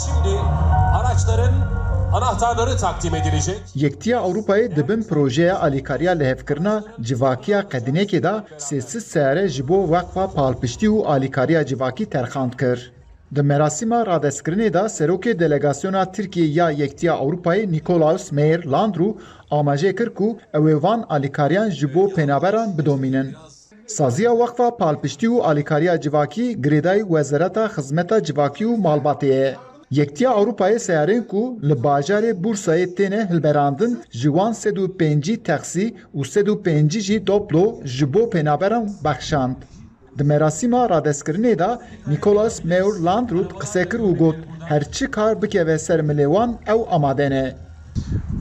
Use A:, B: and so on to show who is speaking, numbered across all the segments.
A: Şimdi araçların anahtarları takdim edilecek.
B: Yektiya Avrupa'yı dibin projeye alîkariya lehevkirina civakiya qedinekê da sêsiz seyare ji bo Weqfa Palpiştî û alîkariya civakî terxand kir. Di merasîma radestkirinê da serokê delegasyona Tirkiye ya Yektiya Avrupayê Nikolaus Meyer-Landrû amajê kir ku ew ê van alîkariyan ji bo penaberan bidomînin. Saziya Weqfa Palpiştî û alîkariya civakî girêdayî Wezareta Xizmeta Civakî û Malbatê ye. Yektiya Avrupayê seyarên ku li bajarê Bursayê têne hilberandin ji wan 105 texsî û 105 jî doplo ji bo penaberan bexşand. Di merasîma radestkirinê da Nikolaus Meyer-Landrû qise kir û got her çi kar bikeve ser milê wan ew amade ne.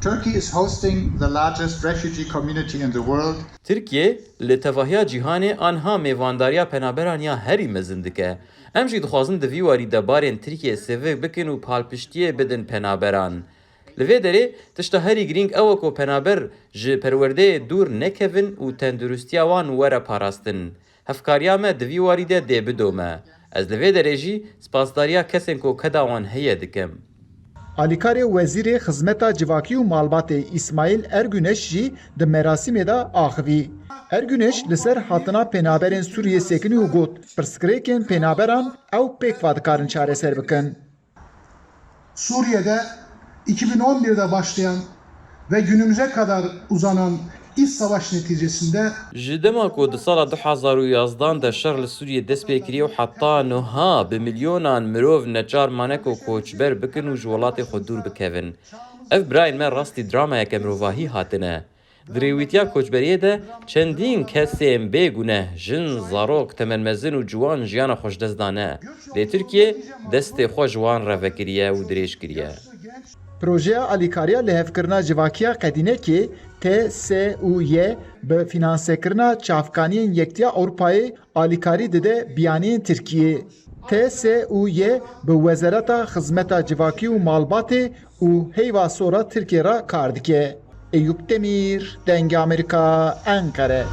C: Turkey is hosting the largest refugee community in the world.
D: Tirkiye li tevahiya cîhanê anha mêvandariya penaberan ya herî mezin dike. Em jî dixwazin di vî warî debarên Tirkiye sêvê bikin û palpiştiyê bidin penaberan. Li vê derê tişta herî girîng ew e ku penaber ji perwerdeyê dûr nekevin û tendurustiya wan were parastin. Hevkariya me di vî warî de dê bidome. Ez li vê derê jî spasdariya kesên ku keda wan heye dikim.
B: Alîkarê Wezîrê Xizmeta Civakî û Malbatê İsmail Ergüneş jî di merasîmê da axivî. Ergüneş li ser hatina penaberên Sûriyê sekinî û got pirsgirêkên penaberan ew pêk va dikarin çareser bikin.
E: Suriye'de 2011'de başlayan ve günümüze kadar uzanan iç savaş neticesinde
D: Ji dema ku di sala 2011 de şer li Sûriyê dest pê kiriye û heta niha bi milyonan mirov neçar manek û koçber bikin û ji welatê xwe dûr bikevin. Ev birayên me rastî dramayeke mirovahî hatine. Di rêwîtiya koçberiyê de çendîn kesên bêguneh, jin, zarok, temenmezin û ciwan jiyana xwe ji dest dane. Lê Tirkiye destê xwe ji wan revekiriye û dirêj kiriye.
B: Projeya alîkariya lehevkirina civakiya qedînekê TSUY bi finansekirina çavkaniyên Yektiya Avrupayê alîkarî dide biyaniyên Tirkiye. TSUY bi Wezareta Xizmeta Civakî û Malbatê û heyva sora Tirkiye ra kar dike. Eyüp Demir, Denge Amerika, Ankara.